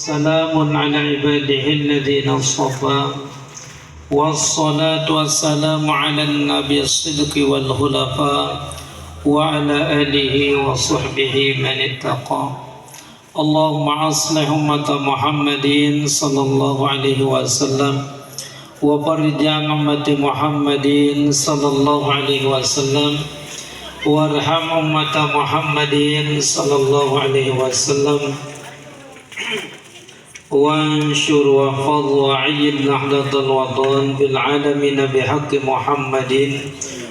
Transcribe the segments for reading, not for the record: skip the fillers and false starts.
سلام على عباده الذين اصطفى والصلاة والسلام على النبي الصدق والخلفاء وعلى آله وصحبه من اتقى اللهم أصلح أمة محمد صلى الله عليه وسلم وفرج عن أمة محمد صلى الله عليه وسلم وارحم أمة محمد صلى الله عليه وسلم وانشر واحفظ وعيد نهضة الوطن في العالمين بحق محمد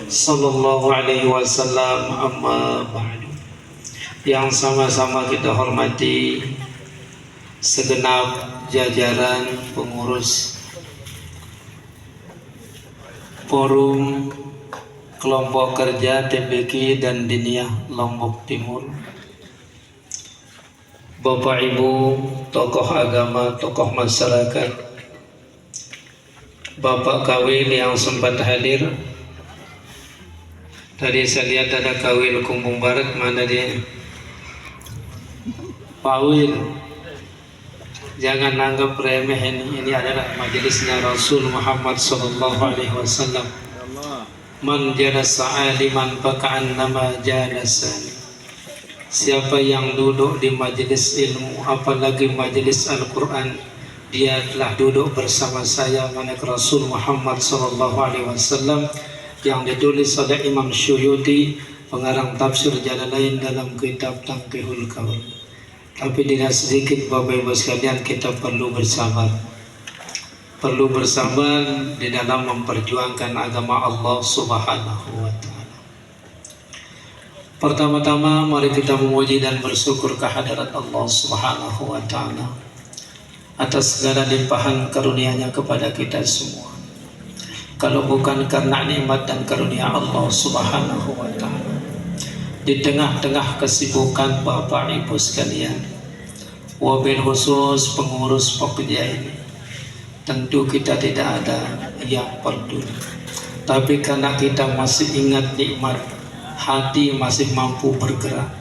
صلى الله عليه wasallam. Amma ba'du. Yang sama-sama kita hormati segenap jajaran pengurus Forum Kelompok Kerja TPQ dan Diniyah Lombok Timur, Bapak Ibu, tokoh agama, tokoh masyarakat, Bapak Kawil yang sempat hadir. Tadi saya lihat ada Kawil Kumbung Barat, mana dia? Pak Wil, jangan anggap remeh ini adalah majelisnya Rasul Muhammad SAW. Man jalasa aliman faka'annama jalasani. Siapa yang duduk di majelis ilmu, apalagi majelis Al-Quran, dia telah duduk bersama saya, manakala Rasul Muhammad SAW, yang ditulis oleh Imam Syuyuti, pengarang tafsir Jalalain dalam kitab Tanqihul Qaul. Tapi tidak sedikit Bapak Ibu sekalian, kita perlu bersabar. Perlu bersabar di dalam memperjuangkan agama Allah Subhanahu wa Ta'ala. Pertama-tama mari kita memuji dan bersyukur kehadirat Allah Subhanahu wa Ta'ala atas segala limpahan karunia-Nya kepada kita semua. Kalau bukan karena nikmat dan karunia Allah Subhanahu wa Ta'ala, di tengah-tengah kesibukan Bapak Ibu sekalian, wabil khusus pengurus Pokja ini, tentu kita tidak ada yang peduli. Tapi karena kita masih ingat nikmat, hati masih mampu bergerak,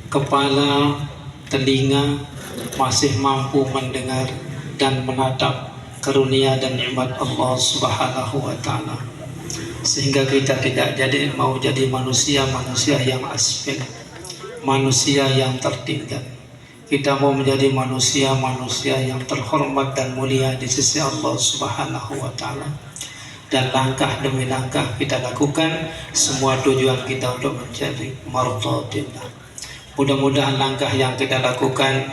kepala, telinga masih mampu mendengar dan menatap karunia dan nikmat Allah Subhanahu wa Ta'ala, sehingga kita tidak mau jadi manusia yang asfal, manusia yang tertinggal. Kita mau menjadi manusia yang terhormat dan mulia di sisi Allah Subhanahu wa Ta'ala. Dan langkah demi langkah kita lakukan, semua tujuan kita untuk menjadi mardhatillah. Mudah-mudahan langkah yang kita lakukan,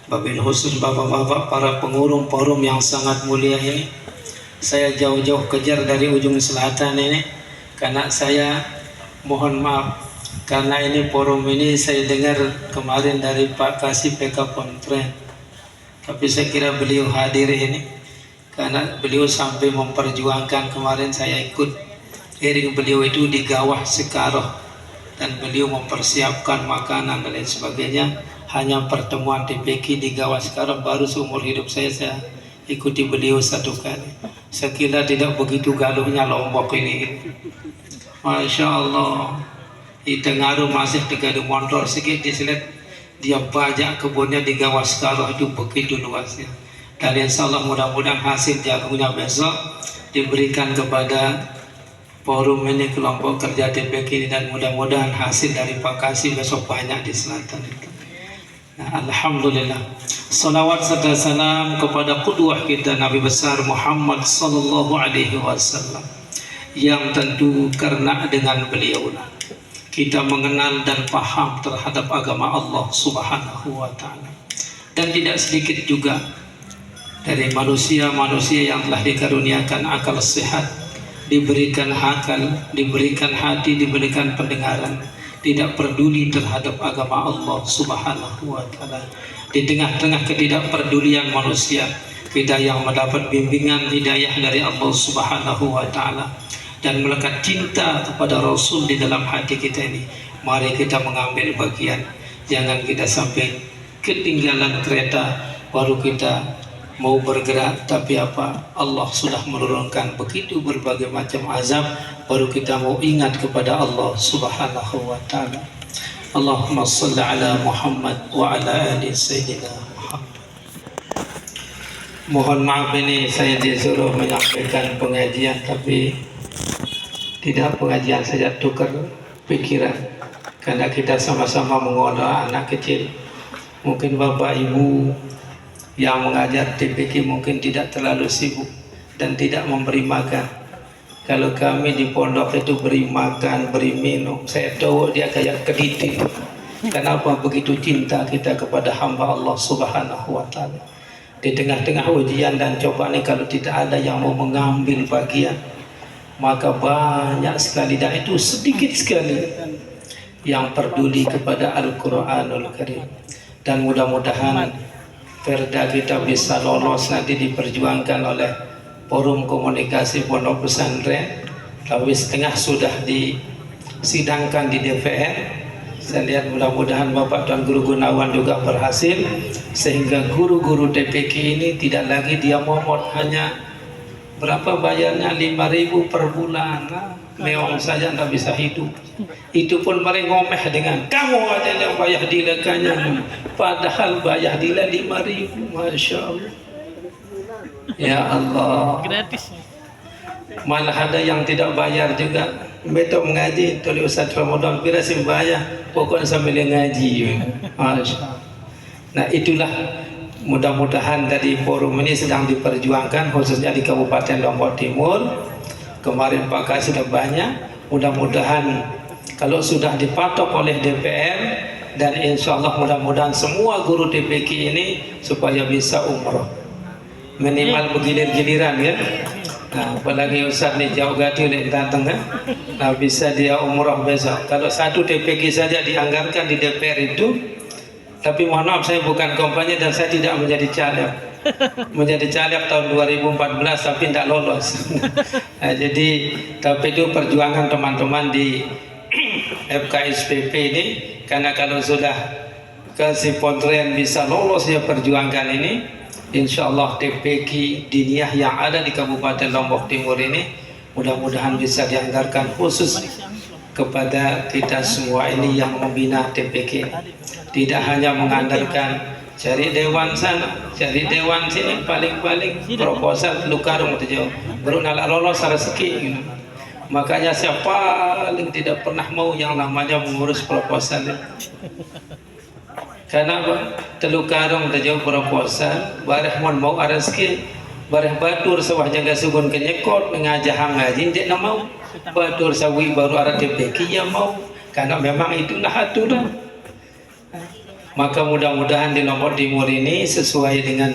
wabil khusus bapak-bapak para pengurus forum yang sangat mulia ini, saya jauh-jauh kejar dari ujung selatan ini, karena saya mohon maaf, karena ini forum ini saya dengar kemarin dari Pak Kasih PK Pontren, tapi saya kira beliau hadir ini karena beliau sampai memperjuangkan. Kemarin saya ikut iring beliau itu di Gawah Sekaroh, dan beliau mempersiapkan makanan dan lain sebagainya. Hanya pertemuan TPQ di Gawah Sekaroh baru seumur hidup saya ikuti beliau satu kali. Saya kira tidak begitu galuhnya Lombok ini. Masya Allah, di Tengaruh masih digaduh motor sedikit disilet, dia bajak kebunnya di Gawah Sekaroh itu begitu luasnya. Dan insya Allah mudah-mudahan hasil jagungnya besok diberikan kepada forum ini, kelompok kerja TPQ ini, dan mudah-mudahan hasil dari Pak Kasih besok banyak di selatan itu. Nah, alhamdulillah. Salawat serta salam kepada qudwah kita Nabi besar Muhammad sallallahu alaihi wasallam, yang tentu karena dengan beliau kita mengenal dan paham terhadap agama Allah Subhanahu wa Ta'ala. Dan tidak sedikit juga dari manusia-manusia yang telah dikaruniakan akal sehat, diberikan akal, diberikan hati, diberikan pendengaran, tidak peduli terhadap agama Allah Subhanahu wa Ta'ala. Di tengah-tengah ketidakpedulian manusia, kita yang mendapat bimbingan hidayah dari Allah Subhanahu wa Ta'ala dan melekat cinta kepada Rasul di dalam hati kita ini, mari kita mengambil bagian. Jangan kita sampai ketinggalan kereta baru kita mau bergerak, tapi apa, Allah sudah menurunkan begitu berbagai macam azab, baru kita mau ingat kepada Allah Subhanahu wa Ta'ala. Allahumma salli ala Muhammad wa ala ali Sayyidina Muhammad. Mohon maaf ini saya disuruh menyampaikan pengajian, tapi tidak pengajian saja, tukar pikiran. Karena kita sama-sama mengolah anak kecil. Mungkin bapak ibu yang mengajar TPK mungkin tidak terlalu sibuk dan tidak memberi makan. Kalau kami di pondok itu beri makan, beri minum, saya tahu dia kayak kediti. Kenapa begitu cinta kita kepada hamba Allah Subhanahu wa Ta'ala? Di tengah-tengah ujian dan cobaan ini, kalau tidak ada yang mau mengambil bagian, maka banyak sekali, dan itu sedikit sekali yang peduli kepada Al-Quranul Karim. Dan mudah-mudahan perda kita bisa lolos nanti diperjuangkan oleh Forum Komunikasi Pondok Pesantren. Tapi setengah sudah disidangkan di DPR. Saya lihat mudah-mudahan Bapak Tuan Guru Gunawan juga berhasil, sehingga guru-guru TPK ini tidak lagi dia momot hanya berapa bayarnya, 5.000 per bulan. Mewah saja tidak bisa hidup. Itu pun mereka ngomeh dengan kamu aja yang bayar dilekanya, padahal bayar dila 5.000. Masya Allah. Ya Allah. Gratis. Malah ada yang tidak bayar juga. Betul mengaji, tolong Ustaz Ramadan kira bayar, pokoknya sambil ngaji. Masya Allah. Nah itulah, mudah-mudahan dari forum ini sedang diperjuangkan khususnya di Kabupaten Lombok Timur. Kemarin Pak sudah banyak, mudah-mudahan kalau sudah dipatok oleh DPR, dan insya Allah mudah-mudahan semua guru TPK ini supaya bisa umroh minimal bergilir-giliran ya. Nah, apalagi Ustaz nih jauh gati udah datang kan, nah bisa dia umroh besok. Kalau satu TPK saja dianggarkan di DPR itu, tapi mohon maaf saya bukan kampanye dan saya tidak menjadi caleg. Menjadi caleg tahun 2014 tapi tidak lolos. Nah, jadi tapi itu perjuangan teman-teman di FKSPP ini, karena kalau sudah ke Sipontren bisa lolos ya perjuangan ini, insya Allah TPK diniyah yang ada di Kabupaten Lombok Timur ini mudah-mudahan bisa dianggarkan khusus kepada kita semua ini yang membina TPK. Tidak hanya mengandalkan cari dewan sana, cari dewan sini, paling-paling proposal lu karung itu jauh baru nalak lolos rezeki gitu. Makanya saya paling tidak pernah mau yang namanya mengurus proposal itu. Karena telu karung itu jauh proposal bareh mon mau rezeki, bareh batur sawah jaga sugun kenyekot ngajah ngaji dia nak mau, batur sawi baru ada TPK ya mau, karena memang itulah aturan. Maka mudah-mudahan di Lombok Timur ini sesuai dengan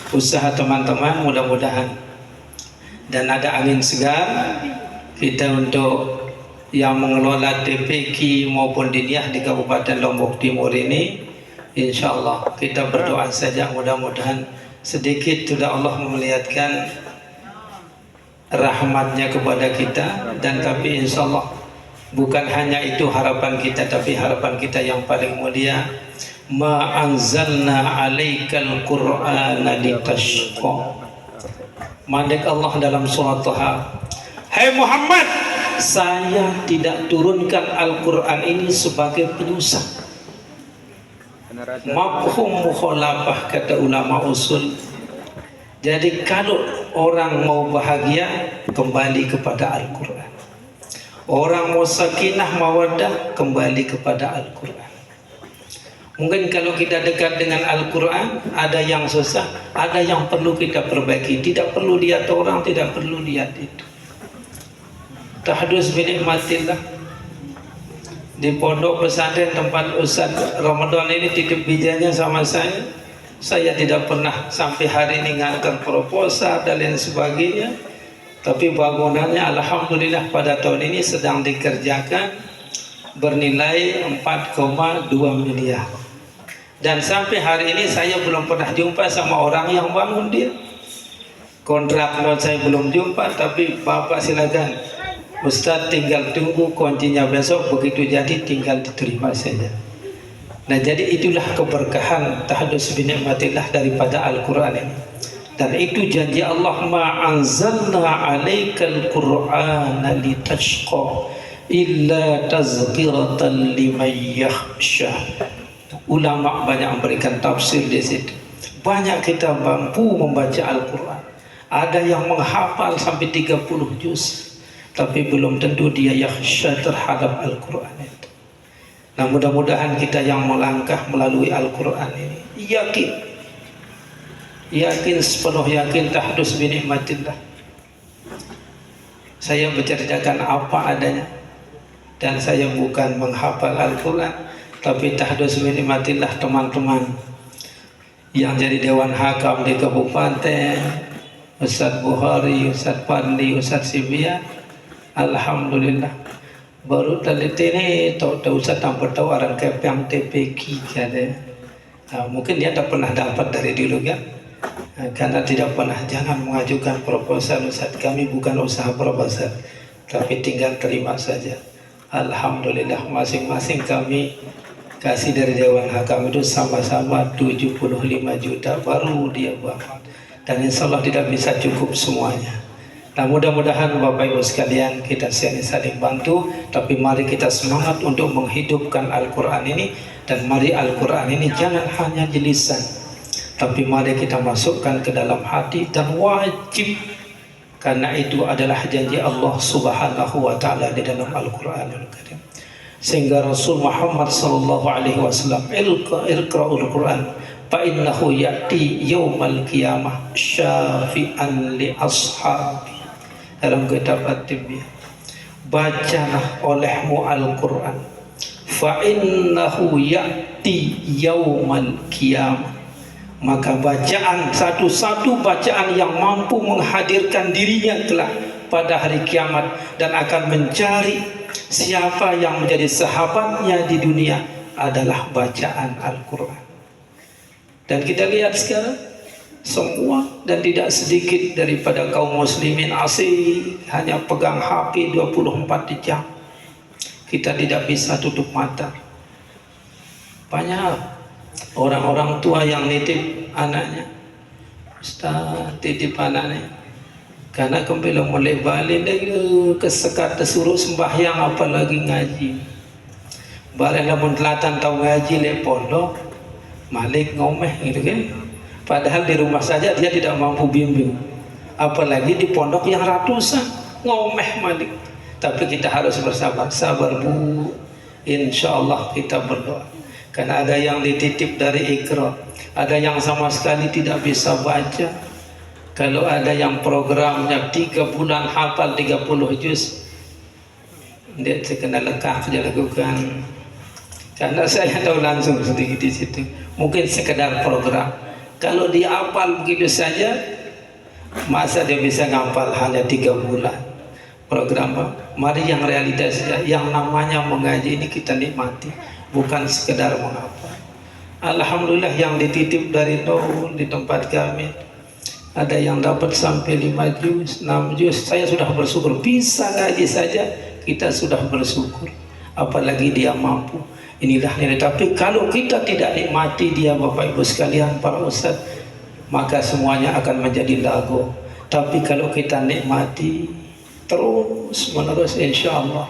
usaha teman-teman, mudah-mudahan, dan ada angin segar kita untuk yang mengelola TPK maupun diniyah di Kabupaten Lombok Timur ini. Insya Allah kita berdoa saja, mudah-mudahan sedikit sudah Allah melihatkan rahmatnya kepada kita. Dan tapi insya Allah bukan hanya itu harapan kita, tapi harapan kita yang paling mulia, ma anzalna alaikal qur'ana litashqa. Mandek Allah dalam surat Taha, hai Muhammad, saya tidak turunkan Al-Quran ini sebagai penyusah. Mafhum mukhalafah kata ulama usul. Jadi kalau orang mau bahagia kembali kepada Al-Quran, orang mau sakinah mawaddah kembali kepada Al-Quran. Mungkin kalau kita dekat dengan Al-Quran, ada yang susah, ada yang perlu kita perbaiki. Tidak perlu lihat orang, tidak perlu lihat itu. Tahdus binikmatillah. Di pondok pesantren tempat Ustaz Ramadan ini titip bijanya sama saya tidak pernah sampai hari ini ngantar proposal dan lain sebagainya. Tapi bangunannya alhamdulillah pada tahun ini sedang dikerjakan bernilai 4,2 miliar. Dan sampai hari ini saya belum pernah jumpa sama orang yang bangun dia. Kontrak lot saya belum jumpa, tapi Bapak silakan Ustaz tinggal tunggu kuncinya besok, begitu jadi tinggal diterima saja. Nah jadi itulah keberkahan tahdus binikmatillah daripada Al-Quran ini. Dan itu janji Allah, ma anzalna alaikal qur'ana litashqa illa tazkiratan liman yakhsha. Ulama banyak memberikan tafsir di situ. Banyak kita mampu membaca Al-Quran. Ada yang menghafal sampai 30 juz, tapi belum tentu dia yakhsha terhadap Al-Quran itu. Nah, mudah-mudahan kita yang melangkah melalui Al-Quran ini yakin sepenuh yakin tahdus bi nikmatillah. Saya berceritakan apa adanya, dan saya bukan menghafal Al-Quran, tapi tahdus bi nikmatillah. Teman-teman yang jadi Dewan Hakam di kabupaten, Ustadz Buhari, Ustadz Fadli, Ustadz Sibia, alhamdulillah baru tadi ini tahu Ustadz tanpa tahu orang kepeng TPK ada. Mungkin dia tak pernah dapat dari dulu kan, karena tidak pernah. Jangan mengajukan proposal Ustadz, kami bukan usaha proposal, tapi tinggal terima saja. Alhamdulillah masing-masing kami kasih dari Dewan Hakam itu sama-sama 75 juta baru dia buat, dan insya Allah tidak bisa cukup semuanya. Nah, mudah-mudahan Bapak Ibu sekalian kita saling bantu, tapi mari kita semangat untuk menghidupkan Al-Quran ini. Dan mari Al-Quran ini jangan hanya di lisan, tapi mari kita masukkan ke dalam hati, dan wajib, karena itu adalah janji Allah Subhanahu wa Ta'ala di dalam Al-Quranul Karim. Sehingga Rasul Muhammad sallallahu alaihi wasallam, iqra'ul Quran fa innahu ya'ti yaumal qiyamah syafi'an li ashabi. Dalam kitab At-Tibyah, bacalah olehmu Al-Quran, fa innahu ya'ti yaumal qiyamah. Maka bacaan, satu-satu bacaan yang mampu menghadirkan dirinya kelak pada hari kiamat, dan akan mencari siapa yang menjadi sahabatnya di dunia adalah bacaan Al-Quran. Dan kita lihat sekarang semua dan tidak sedikit daripada kaum muslimin asing hanya pegang HP 24 jam. Kita tidak bisa tutup mata. Banyak orang-orang tua yang nitip anaknya, Ustaz titip anaknya, karena kembali mulai balik kesekat tersuruh sembahyang apalagi ngaji. Balik lamun telatan tahu ngaji le pondok, malik ngomeh gitu kan. Padahal di rumah saja dia tidak mampu bimbing, apalagi di pondok yang ratusan, ngomeh malik. Tapi kita harus bersabar, sabar bu. Insya Allah kita berdoa, karena ada yang dititip dari Iqra, ada yang sama sekali tidak bisa baca. Kalau ada yang programnya 3 bulan hafal 30 juz, dia terkena lekah dia lakukan. Karena saya tahu langsung sedikit di situ, mungkin sekedar program. Kalau dia hafal begitu saja, masa dia bisa ngapal hanya 3 bulan program? Mari yang realitas, yang namanya mengaji ini kita nikmati, bukan sekedar menghafal. Alhamdulillah yang dititip dari nol di tempat kami, ada yang dapat sampai 5 juz, 6 juz. Saya sudah bersyukur, bisa ngaji saja kita sudah bersyukur, apalagi dia mampu. Inilah nilai. Tapi kalau kita tidak nikmati dia, Bapak Ibu sekalian, para ustaz, maka semuanya akan menjadi lagu. Tapi kalau kita nikmati terus menerus, insya Allah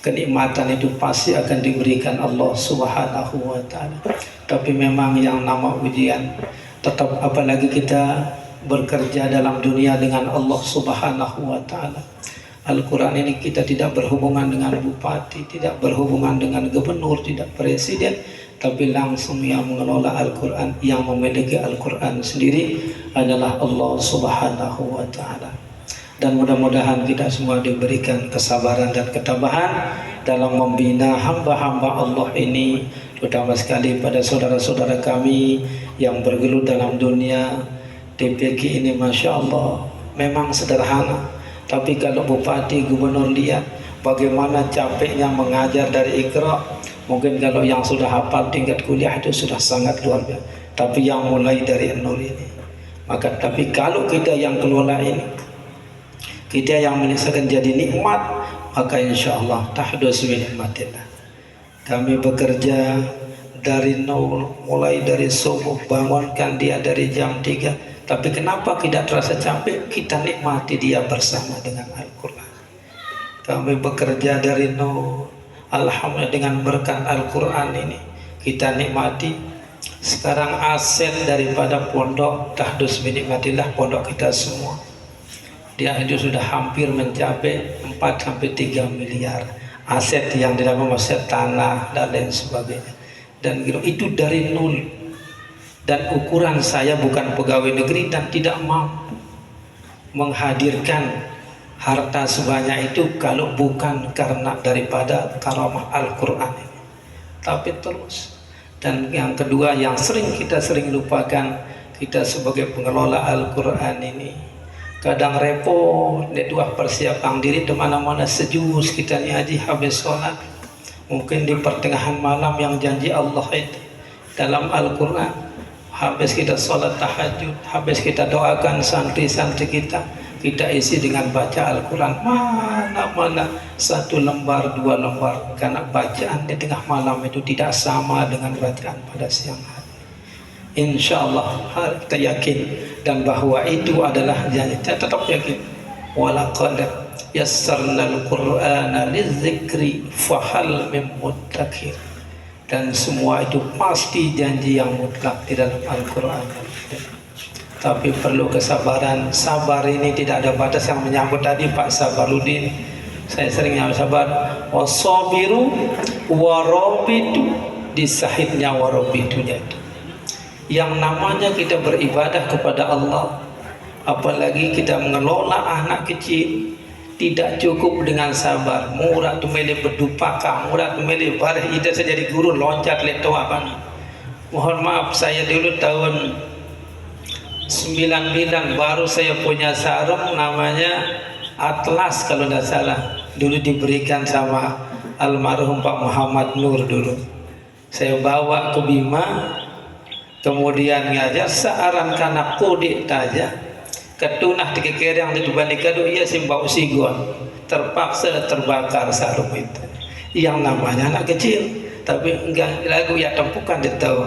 kenikmatan itu pasti akan diberikan Allah Subhanahu wa Ta'ala. Tapi memang yang nama ujian tetap, apalagi kita bekerja dalam dunia dengan Allah Subhanahu wa Ta'ala. Al-Quran ini kita tidak berhubungan dengan bupati, tidak berhubungan dengan gubernur, tidak presiden, tapi langsung yang mengelola Al-Quran, yang memiliki Al-Quran sendiri adalah Allah Subhanahu wa Ta'ala. Dan mudah-mudahan kita semua diberikan kesabaran dan ketabahan dalam membina hamba-hamba Allah ini, terutama sekali pada saudara-saudara kami yang bergelut dalam dunia TPK ini. Masya Allah, memang sederhana, tapi kalau bupati, gubernur lihat bagaimana capeknya mengajar dari Iqra, mungkin kalau yang sudah hafal tingkat kuliah itu sudah sangat luar biasa. Tapi yang mulai dari nol ini, maka tapi kalau kita yang kelola ini, kita yang menyesakan jadi nikmat, maka insya Allah tahdus bi nikmatillah. Kami bekerja dari nol, mulai dari subuh, bangunkan dia dari jam 3. Tapi kenapa tidak terasa capek? Kita nikmati dia bersama dengan Al-Quran. Kami bekerja dari nol, alhamdulillah dengan berkat Al-Quran ini kita nikmati. Sekarang aset daripada pondok Tahdus Binikmatillah, pondok kita semua, dia itu sudah hampir mencapai 4-3 miliar aset yang di dalam aset tanah dan lain sebagainya. Dan itu dari nol. Dan ukuran saya bukan pegawai negeri dan tidak mampu menghadirkan harta sebanyak itu kalau bukan karena daripada karamah Al-Quran ini. Tapi terus. Dan yang kedua yang kita sering lupakan, kita sebagai pengelola Al-Quran ini kadang repot, dua persiapan diri di mana-mana sejus kita ni haji habis sholat, mungkin di pertengahan malam yang janji Allah itu dalam Al-Quran, habis kita sholat tahajud, habis kita doakan santri-santri kita isi dengan baca Al-Quran, mana-mana 1 lembar 2 lembar, karena bacaan di tengah malam itu tidak sama dengan bacaan pada siang hari. Insya Allah kita yakin dan bahwa itu adalah janji, kita tetap yakin. Walaqad yassarnal Qur'ana lidzikri fahal min muddakir. Dan semua itu pasti janji yang mutlak di dalam Al-Quran. Tapi perlu kesabaran. Sabar ini tidak ada batas, yang menyambut tadi Pak Sabarudin. Saya sering sabar. Wasabiru warabitu, disahidnya warabitunya itu. Yang namanya kita beribadah kepada Allah, apalagi kita mengelola anak kecil, tidak cukup dengan sabar. Murah tu mele berdupaka, murah tu mele bareh ida saya jadi guru loncat leto apa. Mohon maaf, saya dulu tahun 99 baru saya punya sarung namanya Atlas kalau tidak salah, dulu diberikan sama almarhum Pak Muhammad Nur dulu. Saya bawa ke Bima, kemudian ngajar searan kana kudik taja ketunah di kekerang di tubanika do ia simbau sigon, terpaksa terbakar sarung itu. Yang namanya anak kecil, tapi enggak lagu ya tempukan dia tahu.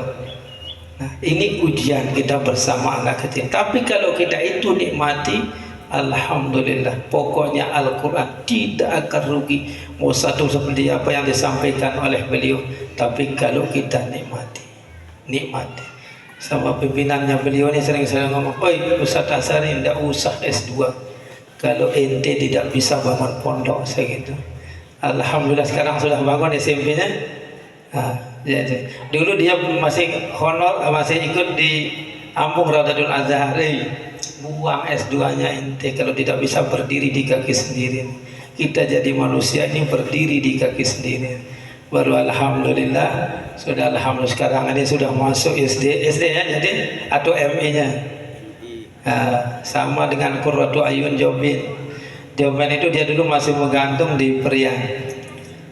Nah, ini ujian kita bersama anak kecil. Tapi kalau kita itu nikmati, alhamdulillah. Pokoknya Al-Quran tidak akan rugi. Mau satu seperti apa yang disampaikan oleh beliau, tapi kalau kita nikmati. Sama pimpinannya beliau ini sering saya ngomong, oi Ustaz Asari tidak usah S2 kalau ente tidak bisa bangun pondok, saya gitu. Alhamdulillah sekarang sudah bangun SMP-nya. Jadi dulu dia masih honor, masih ikut di Ampung Radadul Azhar. Buang S2-nya ente kalau tidak bisa berdiri di kaki sendiri. Kita jadi manusia ini berdiri di kaki sendiri. Baru alhamdulillah sudah, alhamdulillah sekarang ini sudah masuk SD ya, jadi atau ME-nya. Sama dengan Qurratu Ayun Jobin. Jobin itu dia dulu masih menggantung di Periang.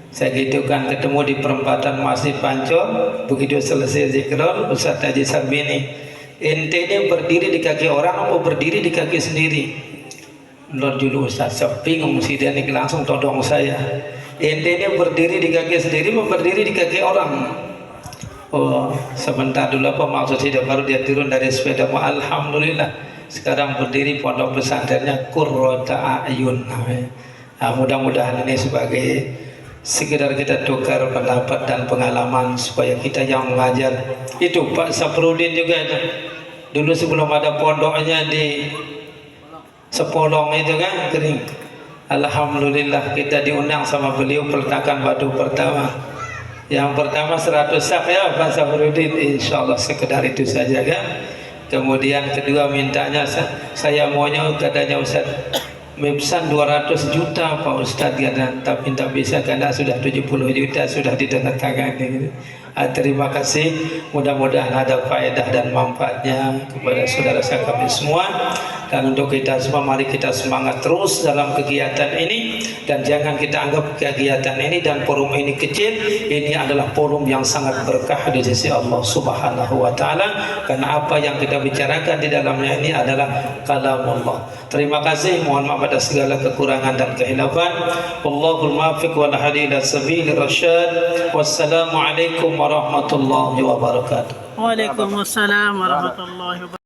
Saya gitu kan ketemu di perempatan Masjid Pancor, begitu selesai zikrul Ustaz Haji Sarbini, ente ini berdiri di kaki orang atau berdiri di kaki sendiri? Lord dulu Ustaz sepi ngomong dia ini langsung todong saya, ente ini berdiri di kaki sendiri atau berdiri di kaki orang? Oh sebentar dulu apa maksud saya, baru dia turun dari sepeda. Alhamdulillah sekarang berdiri pondok pesantrennya Qurratu Ayun. Mudah-mudahan ini sebagai sekedar kita tukar pendapat dan pengalaman supaya kita yang mengajar. Itu Pak Saprudin juga itu. Dulu sebelum ada pondoknya di Sepolong itu kan kering. Alhamdulillah kita diundang sama beliau peletakan batu pertama. Yang pertama 100 sak ya Pak Saprudin, insyaallah sekedar itu saja kan. Kemudian kedua mintanya saya maunya katanya Ustaz memesan 200 juta Pak Ustaz kan, tapi tidak bisa karena sudah 70 juta sudah ditandatangani gitu. Terima kasih, mudah-mudahan ada faedah dan manfaatnya kepada saudara kami semua. Dan untuk kita semua, mari kita semangat terus dalam kegiatan ini, dan jangan kita anggap kegiatan ini dan forum ini kecil. Ini adalah forum yang sangat berkah di sisi Allah Subhanahu wa taala, karena apa yang kita bicarakan di dalamnya ini adalah kalamullah. Terima kasih, mohon maaf atas segala kekurangan dan kehilafan. Wallahul muwaffiq wal hadi ila sabilir rasyad. Wassalamualaikum warahmatullahi wabarakatuh. Waalaikumsalam warahmatullahi wabarakatuh.